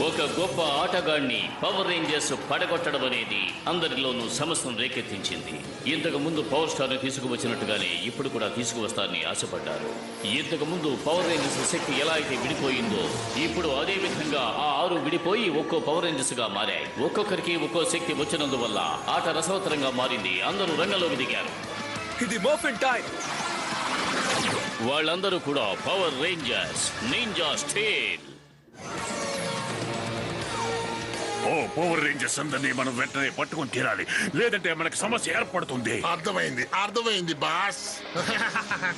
ఒక గొప్ప ఆటగాడిని power Rangers పడగొట్టడం అనేది అందరిలోనూ సమస్యను రేకెత్తించింది. ఇంతకు ముందు పవర్ స్టార్ ని తీసుకువచ్చినట్టుగానే ఇప్పుడు కూడా తీసుకువస్తారని ఆశపడ్డారు. ఇంతకు ముందు పవర్ రేంజర్స్ శక్తి ఎలా అయితే విడిపోయిందో ఇప్పుడు అదే విధంగా ఆ 6 విడిపోయి ఒక్కో పవర్ రేంజర్స్ గా మారాయి. ఒక్కొక్కరికి ఒక్కో శక్తి వచ్చినందువల్ల ఆట రసవత్తరంగా మారింది. అందరూ రంగంలోకి దిగారు. ఇది మోఫిన్ టైం. వాళ్ళందరూ కూడా పవర్ రేంజర్స్ నింజా స్టీల్. ఓ పవర్ రేంజర్స్ అందరినీ మనం వెంటనే పట్టుకొని తీరాలి, లేదంటే మనకు సమస్య ఏర్పడుతుంది. అర్థమైంది బాస్.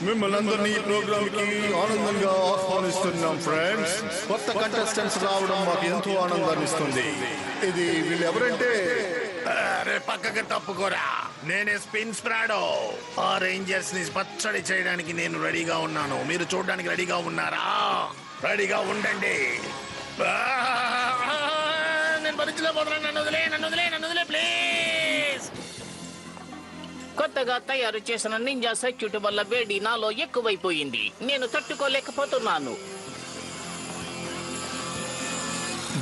మిమ్మల్ని అందరినీ ఈ ప్రోగ్రామ్ కి ఆనందంగా ఆహ్వానిస్తున్నాం ఫ్రెండ్స్. కొత్త కంటెస్టెంట్స్ రావడం మాకు ఎంతో ఆనందాన్ని ఇస్తుంది. ఇది వీళ్ళు ఎవరంటే అరే పక్కకి తప్పుకోరా, నేనే స్పిన్ స్ప్రాడో. ఆ రేంజర్స్ ని పచ్చడి చేయడానికి నేను రెడీగా ఉన్నాను. మీరు చూడడానికి రెడీగా ఉన్నారా? రెడీగా ఉండండి. నేను భరించలేకపోతున్నాను. నన్ను వదిలే ప్లీజ్. కొత్తగా తయారు చేసిన నింజా సర్క్యూట్ వల్ల వేడి నాలో ఎక్కువైపోయింది. నేను తట్టుకోలేకపోతున్నాను.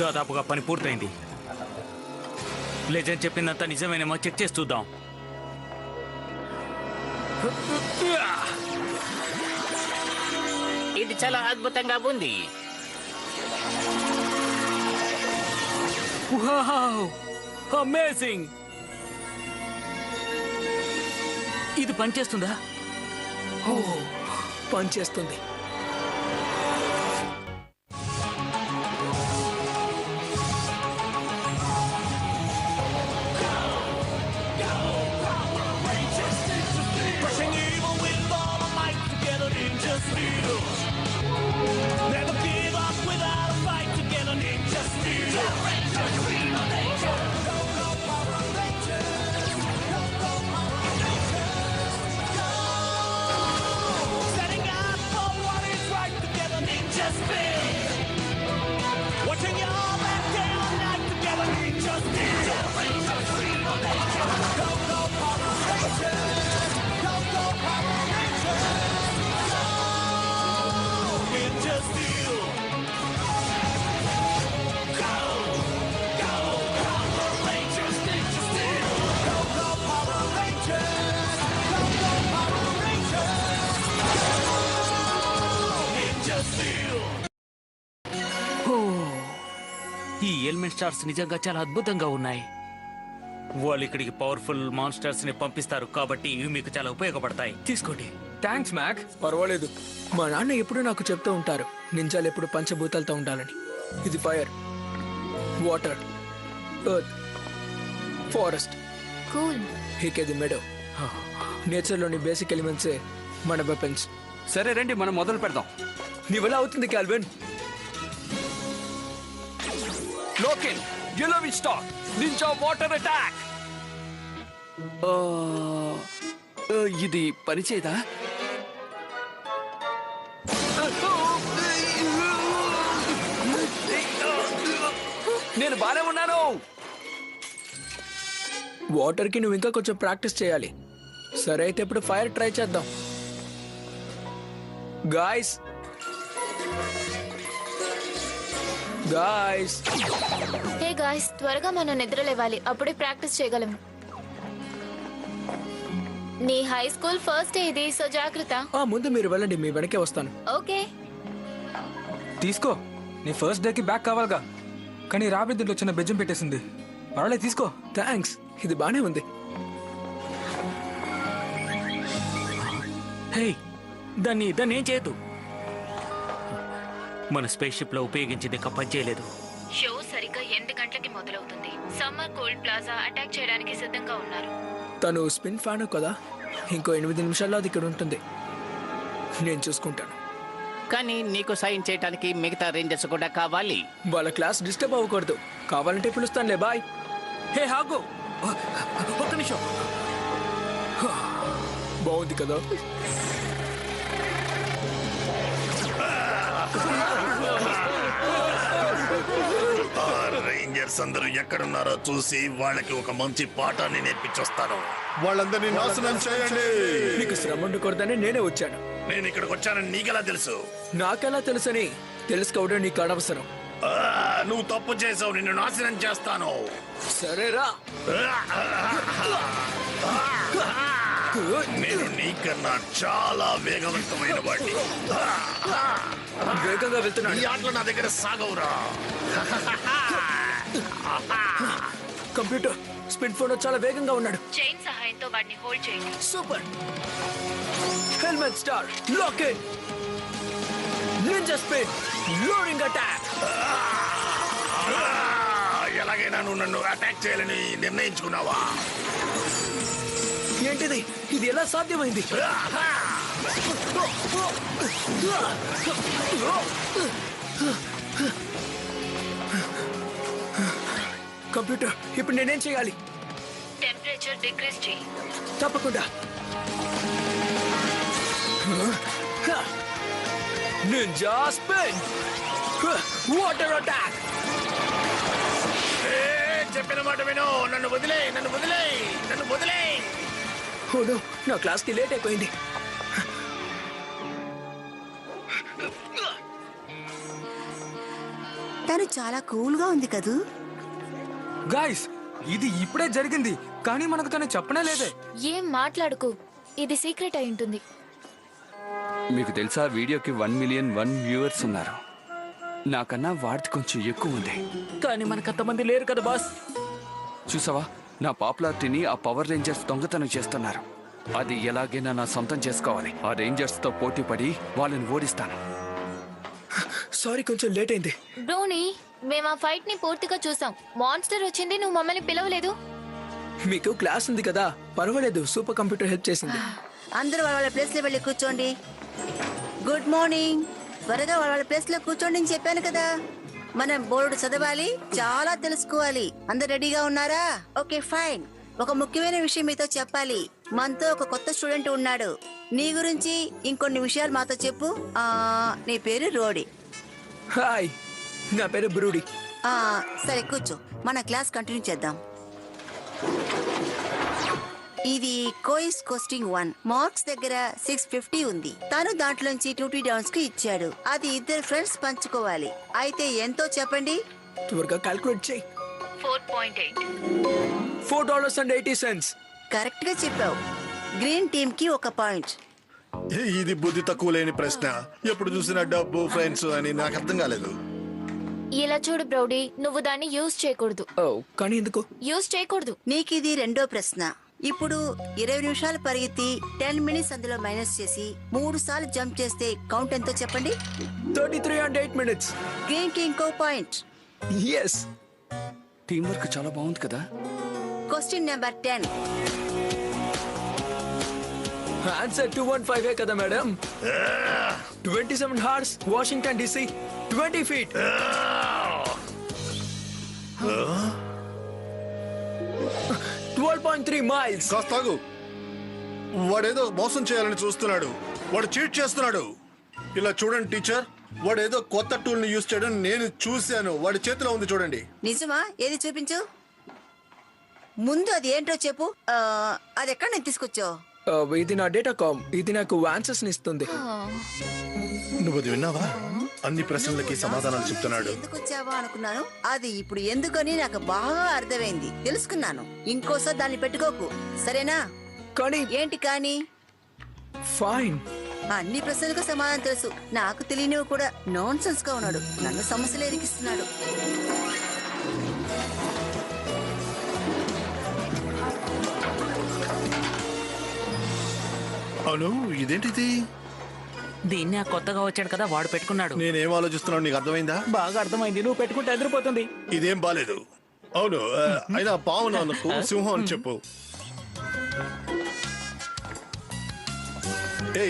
దాదాపుగా పని పూర్తయింది. లెజెండ్ చెప్పిందంతా నిజమేనేమో చెక్ చేసి చూద్దాం. ఇది చాలా అద్భుతంగా ఉంది. అమేజింగ్! ఇది పనిచేస్తుందా? పనిచేస్తుంది. ఈ ఎలిమెంట్ స్టార్స్ నిజంగా చాలా అద్భుతంగా ఉన్నాయి. వాళ్ళు ఇక్కడికి పవర్ఫుల్ మాన్స్టర్స్ ని పంపిస్తారు కాబట్టి ఇవి మీకు చాలా ఉపయోగపడతాయి. తీసుకోండి. Thanks Mac. పర్వాలేదు. మా నాన్న ఎప్పుడు నాకు చెప్తూ ఉంటారు, నింజాలు ఎప్పుడు పంచభూతాలతో ఉండాలని. ఇది fire, water, earth, forest, cool. ఇది మెడో. నేచర్లోని బేసిక్ ఎలిమెంట్సే మన వెపన్స్. సరే రండి, మనం మొదలు పెడదాం. నీ వల్ల అవుతుంది కాల్విన్. లోకెన్ యెల్లోవిన్ స్టార్ నింజా వాటర్ అటాక్. ఇది పనిచేయదా? నేను బానే ఉన్నాను. వాటర్ కి నువ్వు ఇంకా కొంచెం ప్రాక్టీస్ చేయాలి. సరే అయితే ఇప్పుడు ఫైర్ ట్రై చేద్దాం. గాయ్స్ హే గాయ్స్, త్వరగా మనం నిద్ర లేవాలి, అప్పుడే ప్రాక్టీస్ చేయగలం. నీ హై స్కూల్ ఫస్ట్ డే ఇది, సో జాగ్రత్త. ముందు మీరు వెళ్ళండి, మీ వెనకే వస్తాను. ఓకే. తీసుకో, నీ ఫస్ట్ డేకి బ్యాగ్ కావాలిగా, కానీ రాబడి దీంట్లో చిన్న బెజ్జం పెట్టేసింది. పర్వాలేదు తీసుకో. థ్యాంక్స్, ఇది బానే ఉంది. హే, దాన్ని ఏం చేయదు. మన స్పేస్ షిప్ లో ఉపయోగించింది ఇంకా పనిచేయలేదు. షో సరిగ్గా 8 గంటలకి మొదలవుతుంది. సమ్మర్ కోల్డ్ ప్లాజా అటాక్ చేయడానికి సిద్ధంగా ఉన్నారు. తను స్పిన్ ఫ్యాన్ కదా, ఇంకో 8 నిమిషాల్లో అది ఇక్కడ ఉంటుంది. నేను చూసుకుంటాను. కానీ నీకు సాయం చేయడానికి మిగతా రేంజర్స్ కూడా కావాలి. వాళ్ళ క్లాస్ డిస్టర్బ్ అవ్వకూడదు. కావాలంటే పిలుస్తానులే. బాయ్. హే హాగు, ఒక్క నిమిషం. బాగుంది కదా. రేంజర్స్ అందరూ ఎక్కడున్నారో చూసి వాళ్ళకి ఒక మంచి పాఠాన్ని నేర్పించొస్తాను. వాళ్ళందరినీ నాశనం చేయండి. నీకు శ్రమ ఉండకూడదని నేనే వచ్చాను. నేను ఇక్కడికి వచ్చానని నీకెలా తెలుసు? నాకెలా తెలుసని తెలుసుకోవడం నీకు అనవసరం. నువ్వు తప్పు చేసావు, నిన్ను నాశనం చేస్తాను. సరేరా. నేను నీకన్నా చాలా వేగవంతమైన వాడిని. వేగంగా వెళ్తున్నాడు. ఈ ఆటలు నా దగ్గర సాగవురా. కంప్యూటర్ స్పిన్ ఫోన్ చాలా వేగంగా ఉన్నాడు. చైన్ సహాయంతో వాడిని హోల్డ్ చేయండి. Super. Helmet star lock in. Ninja spin loading attack. ఎలాగైనా నువ్వు నన్ను అటాక్ చేయాలని నిర్ణయించుకున్నావా? ఏంటిది? ఇది ఎలా సాధ్యమైంది? కంప్యూటర్ ఇప్పుడు నేనేం చేయాలి? టెంపరేచర్ డిక్రీజ్ చేయి. తప్పకుండా. Ninja spin water attack. చెప్పిన మాట విను. నన్ను వదిలే, నన్ను వదిలే, నన్ను వదిలే. ఓ నో, నా క్లాస్కి లేట్ అయిపోయింది. తను చాలా కూల్గా ఉంది కదూ. గాయ్స్, ఇది ఇప్పుడే జరిగింది, కానీ మనకు తను చెప్పనే లేదే. ఏం మాట్లాడుకు, ఇది సీక్రెట్ అయి ఉంటుంది. మీకు తెలుసా వీడియోకి 1 మిలియన్ వ్యూవర్స్ ఉన్నారు. నాకన్నా వాడికి కొంచెం ఎక్కువ ఉంది. కానీ మనకంతమంది లేరు కదా బాస్. చూసావా, నా పాపులారిటీని ఆ పవర్ రేంజర్స్ దొంగతనం చేస్తున్నారు. అది ఎలాగైనా నా సొంతం చేసుకోవాలి. ఆ రేంజర్స్ తో పోటీ పడి వాళ్ళని ఓడిస్తాను. సారీ, కొంచెం లేట్ అయింది. బ్రోనీ, మేము ఆ ఫైట్ ని పూర్తిగా చూసాం. మాన్స్టర్ వచ్చింది, నువ్వు మమ్మల్ని పిలవలేదు. మీకు క్లాస్ ఉంది కదా, పర్వాలేదు. సూపర్ కంప్యూటర్ హెల్ప్ చేసింది. అందరూ వాళ్ళ ప్లేస్ లో వెళ్ళి కూర్చోండి. Good morning. త్వరగా వాళ్ళ ప్లేస్ లో కూర్చోండి అని చెప్పాను కదా. మనం బోర్డు చదవాలి, చాలా తెలుసుకోవాలి. అందరు రెడీగా ఉన్నారా? Okay fine. ఒక ముఖ్యమైన విషయం మీతో చెప్పాలి. మనతో ఒక కొత్త స్టూడెంట్ ఉన్నాడు. నీ గురించి ఇంకొన్ని విషయాలు మాతో చెప్పు. నీ పేరు రోడి. హాయ్, నా పేరు బ్రూడి. సరే కూర్చో, మన క్లాస్ కంటిన్యూ చేద్దాం. ఇది కోయిస్ కోస్టింగ్ 1. మార్క్స్ దగ్గర 650 ఉంది. తను దాంట్లోంచి 2 డౌన్స్ కు ఇచ్చాడు. అది ఇద్దరు ఫ్రెండ్స్ పంచుకోవాలి. అయితే ఎంతో చెప్పండి. త్వరగా క్యాల్కులేట్ చేయి. 4.8. $4.80. కరెక్ట్ గా చెప్పావు. గ్రీన్ టీమ్ కి 1 పాయింట్. ఇది బుద్ధి తక్కువ లేని ప్రశ్న. ఎప్పుడు చూసినా డబ్బు ఫ్రెండ్స్ అని నాకు అర్థం కాలేదు. ఇలా చూడు బ్రౌడీ, నువ్వు దాన్ని యూజ్ చేయకూడదు. కానీ ఎందుకు యూజ్ చేయకూడదు? నీకు ఇది రెండో ప్రశ్న. ఇప్పుడు 20 నిమిషాలు పరిగెత్తి 10 మినిట్స్ అందులో మైనస్ చేసి 3 సార్లు జంప్ చేస్తే కౌంట్ ఎంతో చెప్పండి. 33 and 8 minutes. గ్రీన్ కి ఇంకో పాయింట్. ఎస్. టీం వర్క్ చాలా బాగుంది కదా. Question number 10. ఆన్సర్ 215 కదా madam. 27 hours Washington DC, 20 feet. 12.3 miles. కాస్తాగు, వాడేదో మోసం చేయాలని చూస్తున్నాడు. వాడు చీట్ చేస్తున్నాడు. ఇలా చూడండి టీచర్, వాడేదో కొత్త టూల్ ని యూజ్ చేయడం నేను చూశాను. వాడి చేతిలో ఉంది చూడండి. నిజమా? ఏది చూపించు. ముందు అది ఏంటో చెప్పు. అది ఎక్కడ నేను తీసుకొచ్చావు? ఇది నా డేటా కామ్. ఇది నాకు ఆన్సర్స్ ఇస్తుంది. నువ్వు అది విన్నావా? అన్ని ప్రశ్నలకి సమాధానాలు చెప్తున్నాడు. ఎందుకు వచ్చావా అనుకున్నాను. అది ఇప్పుడు ఎందుకని నాకు బాగా అర్థమైంది. తెలుసుకున్నాను. ఇంకోసారి దాన్ని పెట్టుకోకు, సరేనా? కానీ ఏంటి కానీ? ఫైన్. అన్ని ప్రశ్నలకు సమాధానం తెలుసు. నాకు తెలియనివి కూడా. నాన్ సెన్స్ గా ఉన్నాడు. నన్ను సమస్యలు ఎరికిస్తున్నాడు. అవును, ఇదేంటిది? దీన్ని ఆ కొత్తగా వచ్చాడు కదా వాడు పెట్టుకున్నాడు. నేనేం ఆలోచిస్తున్నాను నీకు అర్థమైందా? బాగా అర్థమైంది. నువ్వు పెట్టుకుంటే ఎదిరిపోతుంది. ఇదేం బాలేదు. అవును, అయినా పావు నాకు సింహం అని చెప్పు.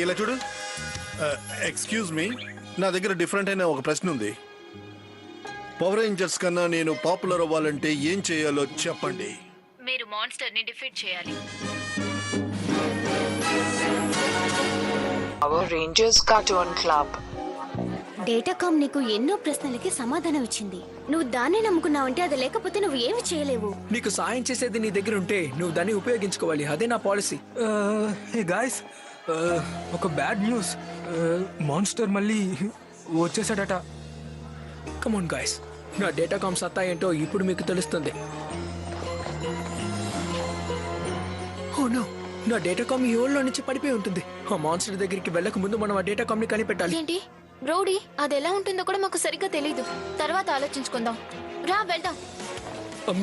ఇలా చూడు. ఎక్స్క్యూజ్ మీ, నా దగ్గర డిఫరెంట్ అయిన ఒక ప్రశ్న ఉంది. పవర్ రేంజర్స్ కన్నా నేను పాపులర్ అవ్వాలంటే ఏం చేయాలో చెప్పండి. మీరు మాన్స్టర్ ని డిఫీట్ చేయాలి. Power Rangers cartoon club. Datacom నీకు ఎన్నో ప్రశ్నలకి సమాధానం ఇచ్చింది. నువ్వు దాన్ని నమ్ముకున్నావంటే అది లేకపోతే నువ్వు ఏమి చేయలేవు. నీకు సాయం చేసేది నీ దగ్గర ఉంటే నువ్వు దాన్ని ఉపయోగించుకోవాలి. అదే నా పాలసీ. హే గాయ్స్, ఒక బ్యాడ్ న్యూస్. మాన్స్టర్ మళ్ళీ వచ్చేసాడట. కమ్ ఆన్ గాయ్స్, నా డేటాకామ్ సత్తా ఏంటో ఇప్పుడు మీకు తెలుస్తుంది. ఓ నో, నా డేటాకామ్ ఈ హోల్లో నుంచి పడిపోయి ఉంటుంది. ఆ మాన్స్టర్ దగ్గరికి వెళ్ళక ముందు మనం ఆ డేటాకామ్ ని కనిపెట్టాలి. ఏంటి బ్రోడీ, అది ఎలా ఉంటుందో కూడా మాకు సరిగ్గా తెలీదు. తర్వాత ఆలోచించుకుందాం. రా వెళ్దాం.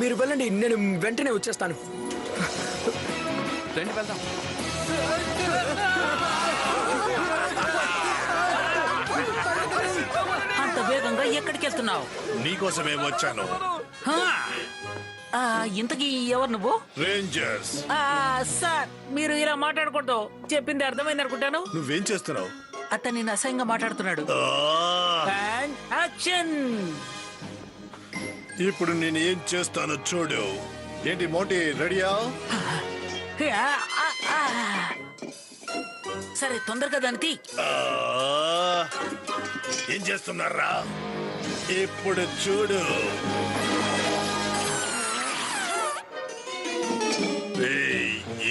మీరు వెళ్ళండి, నేను వెంటనే వచ్చేస్తాను. రండి వెళ్దాం. అంత వేగంగా ఎక్కడికి వెళ్తున్నావు? నీకోసమే వచ్చాను. ఇంతకీ ఎవరు నువ్వు? రేంజర్స్. సార్, మీరు ఇలా మాట్లాడకూడదు. చెప్పింది అర్థమైంది అనుకుంటాను. నువ్వేం చేస్తున్నావు? అతను నేను అసహ్యంగా మాట్లాడుతున్నాడు. And action! ఇప్పుడు నేను ఏం చేస్తానో చూడు. ఏంటి మోటి, రెడీయా? సరే, తొందరగా దాన్ని తీ. ఏం చేస్తున్నారా? ఇప్పుడు చూడు.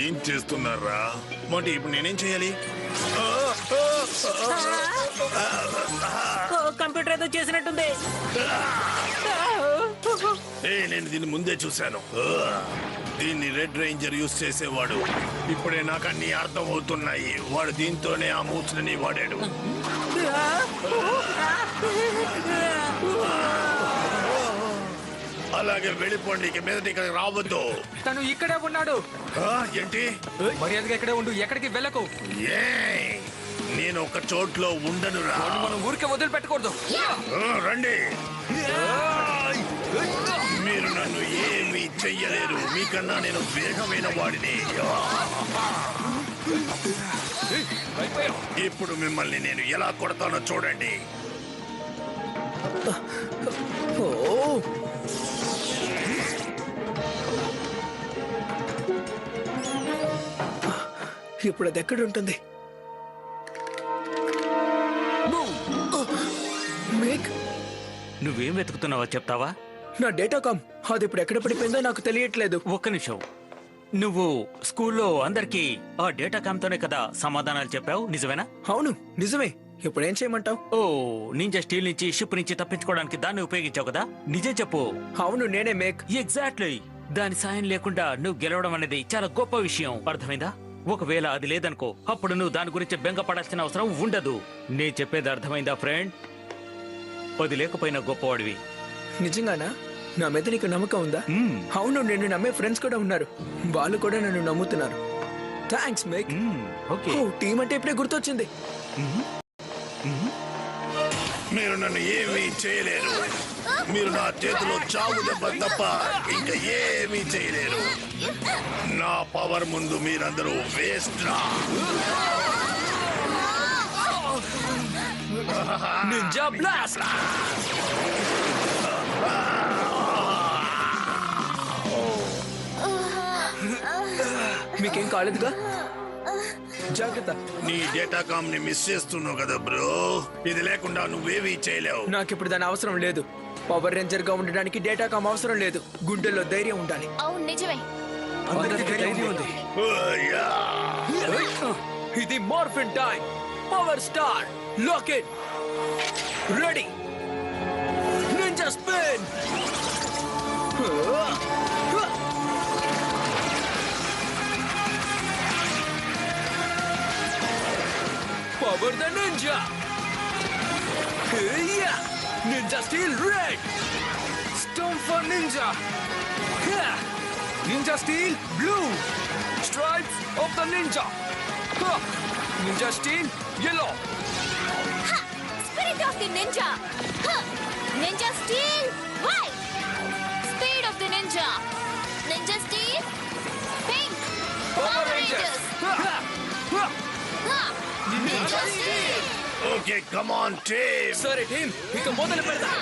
ఏం చేస్తున్నారా? మోటి, ఇప్పుడు నేనేం చేయాలి? కంప్యూటర్ ఏదో చేసినట్టుంది. నేను దీన్ని ముందే చూశాను. దీన్ని రెడ్ రేంజర్ యూజ్ చేసేవాడు. ఇప్పుడే నాకు అన్ని అర్థం అవుతున్నాయి. వాడు దీంతోనే ఆ మూచులని వాడాడు. అలాగే వెళ్ళిపోండి, ఇక మీదట ఇక్కడికి రావద్దు. తను ఇక్కడే ఉన్నాడు. ఏంటి? మర్యాదగా ఇక్కడే ఉండు, ఎక్కడికి వెళ్ళకు. నేను ఒక చోట్లో ఉండను రా. మనం ఊరికే వదిలిపెట్టకూడదు. రండి. మీరు నన్ను ఏమీ చెయ్యలేరు. మీకన్నా నేను వేగమైన వాడిని. ఇప్పుడు మిమ్మల్ని నేను ఎలా కొడతానో చూడండి. ఇప్పుడు అది ఎక్కడ ఉంటుంది? మేక్, నువ్వేం వెతుకుతున్నావో చెప్తావా? నా డేటాకామ్ అది ఇప్పుడు ఎక్కడ పడిపోయిందో నాకు తెలియట్లేదు. ఒక్క నిమిషం. నువ్వు స్కూల్లో అందరికి ఆ డేటాకామ్ తోనే కదా సమాధానాలు చెప్పావు, నిజమేనా? అవును, నిజమే. ఇప్పుడు ఏం చేయమంటావు? ఓ, నింజా స్టీల్ నుంచి షిప్ నుంచి తప్పించుకోవడానికి దాన్ని ఉపయోగించావు కదా? నిజం చెప్పు. అవును, నేనే మేక్. ఎగ్జాక్ట్లీ. దాని సాయం లేకుండా నువ్వు గెలవడం అనేది చాలా గొప్ప విషయం. అర్థమైందా? ఒకవేళ అది లేదనుకో, అప్పుడు నువ్వు దాని గురించి బెంగపడాల్సిన అవసరం ఉండదు. నేను చెప్పేది అర్థమైందా ఫ్రెండ్? అది లేకపోయినా గొప్పవాడివి. నిజంగానా? నా మీద నీకు నమ్మకం ఉందా? అవును, నేను నమ్మే ఫ్రెండ్స్ కూడా ఉన్నారు. వాళ్ళు కూడా నన్ను నమ్ముతున్నారు. Thanks make. టీం అంటే ఇప్పుడే గుర్తొచ్చింది. మీరు నన్ను ఏమీ చేయలేరు. మీరు నా చేతిలో చావు దెబ్బ తప్ప ఇంకా ఏమీ చేయలేరు. నా పవర్ ముందు మీరందరూ వేస్ట్ రా. Ninja blast. మీకేం కాలేదుగా? జాగ్రత్త. నీ డేటాకామ్ ని మిస్ చేస్తున్నావు కదా బ్రో. ఇది లేకుండా నువ్వేమీ చేయలేవు. నాకిప్పుడు దాని అవసరం లేదు. పవర్ రేంజర్ గా ఉండడానికి డేటాకామ్ అవసరం లేదు. గుండెల్లో ధైర్యం ఉండాలి. అవును, నిజమే. ధైర్యం ఉంది. ఇది morphin time. Power star, lock it, ready, ninja spin. Power the ninja. Ninja steel red. Stone for ninja. Ninja steel blue. Stripes of the ninja. Ninja steel yellow. Spirit of the ninja. Ninja steel white. Speed of the ninja. Ninja steel pink. Power Rangers. Ninja steel. Okay, come on team. సరే team, ఇక మొదలు పెడదాం.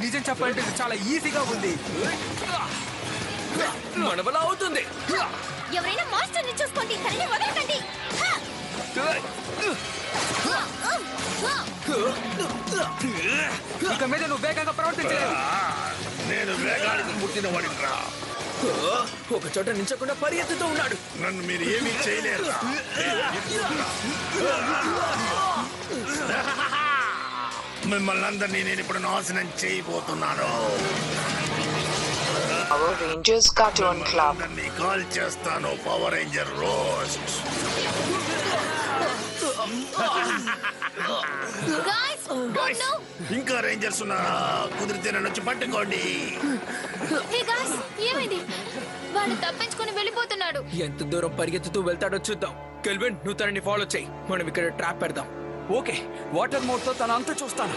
నిజం చెప్పాలంటే ఇది చాలా ఈజీగా ఉంది. మన వల్ల అవుతుంది. ఎవరైనా మాస్టర్ ని చూసుకోండి, తనని వదలకండి. ఇక మీద నువ్వు వేగంగా ప్రవర్తించలేవు. నేను వేగానికి పుట్టిన వాడిని రా. ఒక చోట నించకుండా పరిగెత్తుతూ ఉన్నాడు. నన్ను మీరు ఏమీ చేయలేరు. మిమ్మల్ని అందరినీ నేను ఇప్పుడు నాశనం చేయబోతున్నాను. Power Rangers Cartoon Club. అందరినీ కాల్ చేస్తాను. Power ranger roast. ఇంకా రేంజర్స్ ఉన్నారా? కుదిరితే నన్ను వచ్చి పట్టుకోండి. ఏమైంది? వాడు తప్పించుకుని వెళ్ళిపోతున్నాడు. ఎంత దూరం పరిగెత్తుతూ వెళ్తాడో చూద్దాం. కెల్విన్, నువ్వు తనని ఫాలో చేయి. మనం ఇక్కడ ట్రాప్ పెడదాం. ఓకే, వాటర్ మోడ్ తో తన అంతా చూస్తాను.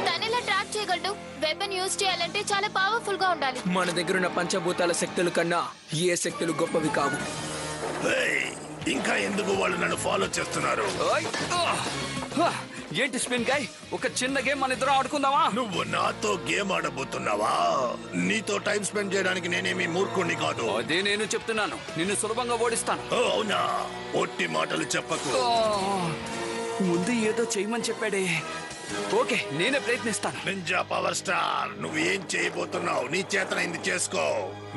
తనెలా ట్రాప్ చేయగలడు? వెపన్ యూజ్ చేయాలంటే చాలా పవర్ఫుల్ గా ఉండాలి. మన దగ్గరున్న పంచభూతాల శక్తుల కన్నా ఏ శక్తులు గొప్పవి కావు. ఇంకా ఎందుకు వాళ్ళు నన్ను ఫాలో చేస్తున్నారు? ఏంటి స్పిన్ గాయ్, ఒక చిన్న గేమ్ మన ఇద్దరం ఆడుకుందామా? నువ్వు నాతో గేమ్ ఆడబోతున్నావా? నీతో టైం స్పెండ్ చేయడానికి నేనేమి మూర్ఖుణ్ణి కాదు. అదే నేను చెప్తున్నాను, నిన్ను సులభంగా ఓడిస్తాను. అవునా? ఒట్టి మాటలు చెప్పకు. ముందు ఏదో చేయమని చెప్పాడే. ఓకే, నేనే ప్రయత్నిస్తాను. నింజా పవర్ స్టార్, నువ్వు ఏం చేయబోతున్నావు? నీ చేతనైంది చేసుకో.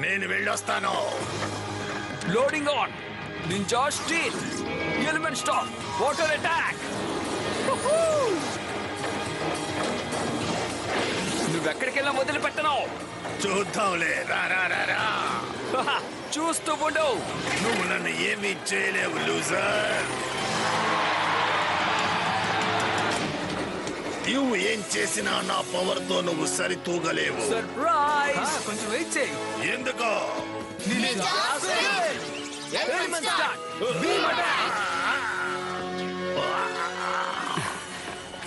నేను వెళ్ళొస్తాను. Loading on. Ninja steel, element star, water attack. నువ్వెక్కడికెళ్ళా వదిలిపెట్టను. చూద్దాంలే. రా రా రా రా. చూస్తూ ఉండు. నువ్వు నన్ను ఏమీ చేయలేవు లూజర్. నువ్వు ఏం చేసినా నా పవర్ తో నువ్వు సరితూగలేవు. సర్ప్రైజ్. కొంచెం వెయిట్ చేయి. ఎందుకో?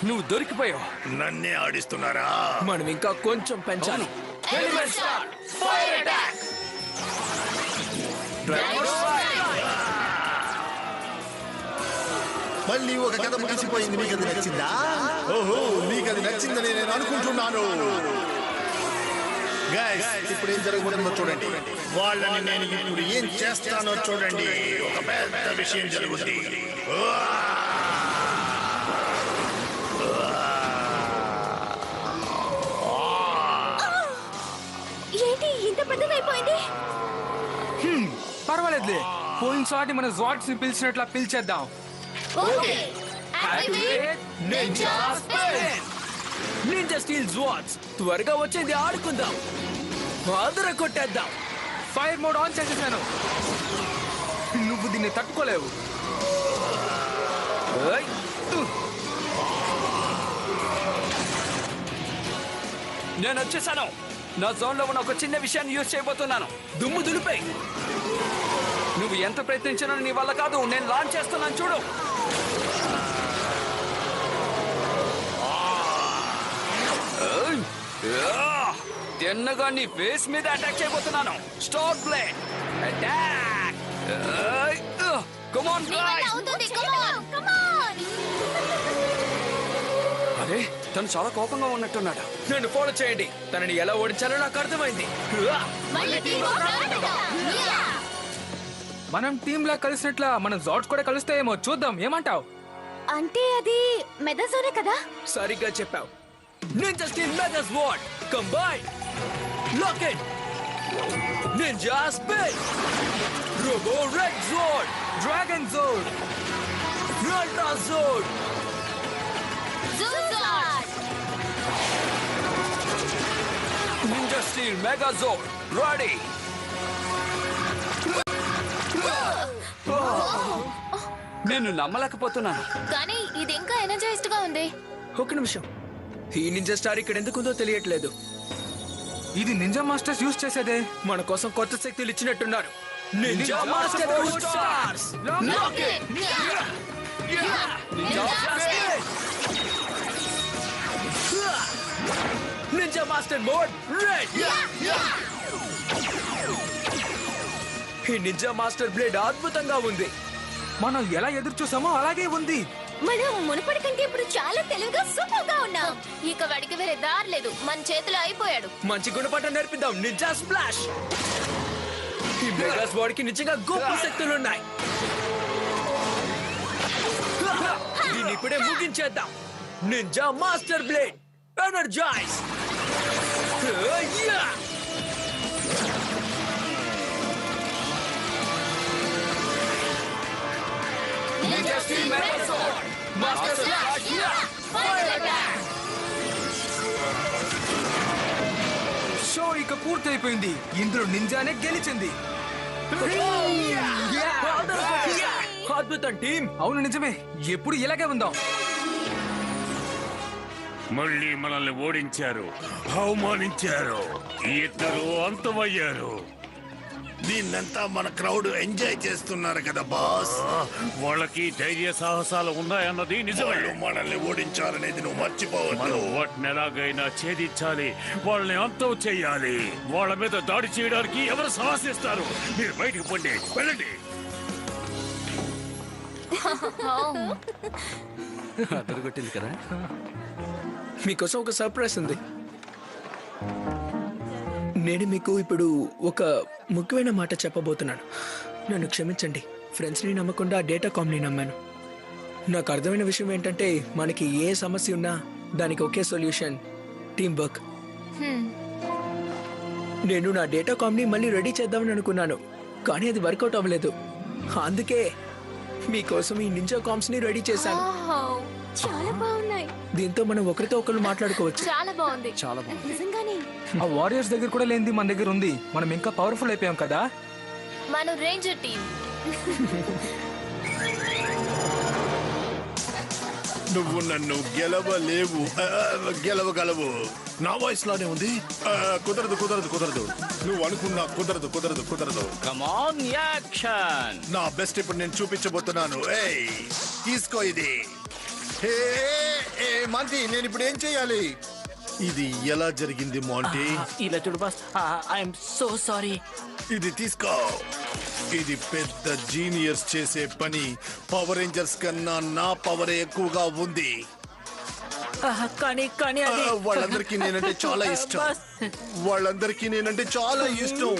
నువ్వు దొరికిపోయావు. నన్నే ఆడిస్తున్నారా? మనం ఇంకా కొంచెం పెంచాలి. మళ్ళీ ఒక కథ ముగిసిపోయింది. మీకు అది నచ్చిందా? ఓహో, మీకు అది నచ్చిందని నేను అనుకుంటున్నాను. ఇప్పుడు ఏం జరగబోతుందో చూడండి. వాళ్ళని నేను ఇప్పుడు ఏం చేస్తానో చూడండి. ఒక పెద్ద విషయం జరుగుతుంది. ఏంటి ఇంత పెద్దదైపోయింది? పర్వాలేదులే, పోయినసారి మన జాట్స్ ని పిలిచినట్లా పిలిచేద్దాం. నింజా స్టీల్ జాట్స్, త్వరగా వచ్చేది ఆడుకుందాం. ఆదర కొట్టేద్దాం. ఫైర్ మోడ్ ఆన్ చేసేసాను. నువ్వు దీన్ని తట్టుకోలేవు. నేను వచ్చేసాను. నా జోన్ లో ఉన్న ఒక చిన్న విషయాన్ని యూజ్ చేయబోతున్నాను. దుమ్ము దులిపై. నువ్వు ఎంత ప్రయత్నించినా నీ వల్ల కాదు. నేను లాంచ్ చేస్తున్నాను, చూడు. తిన్నగా నీ ఫేస్ మీద అటాక్ చేయబోతున్నాను. Star blade attack. Come on guys. అరే, తను చాలా కోపంగా ఉన్నట్టున్నాడు. నన్ను ఫాలో చేయండి. తనని ఎలా ఓడించాలో నాకు అర్థమైంది. మనం టీమ్ లా కలిసినట్లా మనం జాట్స్ కూడా కలుస్తాయేమో, చూద్దాం. ఏమంటావ్? అంటే అది మెదజోనే కదా? సరిగ్గా చెప్పావు. Ninja steel mega sword combine. Lock it. Ninja spin. Robo red zord. Dragon zord. Ultra zord. Ninja steel mega zord ready. నేను నమ్మలేకపోతున్నాను. కానీ ఇది ఇంకా ఎనర్జైజ్డ్ గా ఉంది. ఒక నిమిషం, ఈ నింజా స్టార్ ఇక్కడ ఎందుకుందో తెలియట్లేదు. ఇది నింజా మాస్టర్స్ యూజ్ చేసేదే. మన కోసం కొత్త శక్తులు ఇచ్చినట్టున్నారు. Ninja master stars. Lock it. Ninja master mode red. ఈ నింజా మాస్టర్ బ్లేడ్ అద్భుతంగా ఉంది. మనం ఎలా ఎదురు చూసామో అలాగే ఉంది. మనం మునుపటి కంటే ఇప్పుడు చాలా తెలివిగా సూపర్ గా ఉన్నాం. ఇక వాడికి వేరే దారి లేదు. మన చేతిలో అయిపోయాడు. మంచి గుణపాఠం నేర్పిద్దాం. Ninja splash. ఈ మెగా స్వార్డ్ కి నిజంగా గొప్ప శక్తులు ఉన్నాయి. దీన్ని ఇప్పుడే ముగించేద్దాం. Ninja master blade energize. Show ఇక పూర్తయిపోయింది. ఇందులో నింజానే గెలిచింది. అద్భుతం టీం. అవును నిజమే. ఎప్పుడు ఇలాగే ఉందాం. మళ్ళీ మనల్ని ఓడించారు, అవమానించారు. ఇద్దరు అంతమయ్యారు. దీన్నంతా మన క్రౌడ్ ఎంజాయ్ చేస్తున్నారు కదా బాస్. వాళ్ళకి ధైర్య సాహసాలు ఉన్నాయన్నది నిజమే. వాళ్ళు మనల్ని ఓడించాలనేది నువ్వు మర్చిపోవద్దు. మనం వాటిని ఎలాగైనా ఛేదించాలి, వాళ్ళని అంతం చేయాలి. వాళ్ళ మీద దాడి చేయడానికి ఎవరు సాహసిస్తారు? మీరు బయటికి పండి, వెళ్ళండి. అదరగొట్టింది కదా. మీకోసం ఒక సర్ప్రైజ్ ఉంది. నేను మీకు ఇప్పుడు ఒక ముఖ్యమైన మాట చెప్పబోతున్నాను. నన్ను క్షమించండి. ఫ్రెండ్స్ని నమ్మకుండా డేటాకామ్ని నమ్మాను. నాకు అర్థమైన విషయం ఏంటంటే మనకి ఏ సమస్య ఉన్నా దానికి ఒకే సొల్యూషన్, టీమ్ వర్క్. నేను నా డేటాకామ్ని మళ్ళీ రెడీ చేద్దామని అనుకున్నాను, కానీ అది వర్కౌట్ అవ్వలేదు. అందుకే మీకోసం ఈ నింజా కామ్స్ని రెడీ చేశాను. చాలా బాగున్నాయి. దీంతో మనం ఒకరితో ఒకరు మాట్లాడుకోవచ్చు. చాలా బాగుంది. చాలా బాగుంది. నిజంగానే ఆ వారియర్స్ దగ్గర కూడా లేనిది మన దగ్గర ఉంది. మనం ఇంకా పవర్ఫుల్ అయిపోయాం కదా. మన రేంజర్ టీం. నువ్వు నన్ను గెలవలేవు. గెలవగలవు. నా వాయిస్ లానే ఉంది. కుదరదు కుదరదు కుదరదు. నువ్వు అనుకున్నా కుదరదు కుదరదు కుదరదు. Come on action. నా బెస్ట్ ఇప్పుడు నేను చూపించబోతున్నాను. ఏయ్ తీసుకో ఇది. మాంటీ నేను ఇప్పుడు ఏం చేయాలి? ఇది ఎలా జరిగింది మాంటీ? ఇలా చూడు బాస్. I'm so sorry. ఇది తీసుకో. ఇది పెద్ద జీనియర్స్ చేసే పని. పవర్ రేంజర్స్ కన్నా నా పవర్ ఎక్కువగా ఉంది. కానీ అది వాళ్ళందరికీ నేనంటే చాలా ఇష్టం. వాళ్ళందరికీ నేనంటే చాలా ఇష్టం.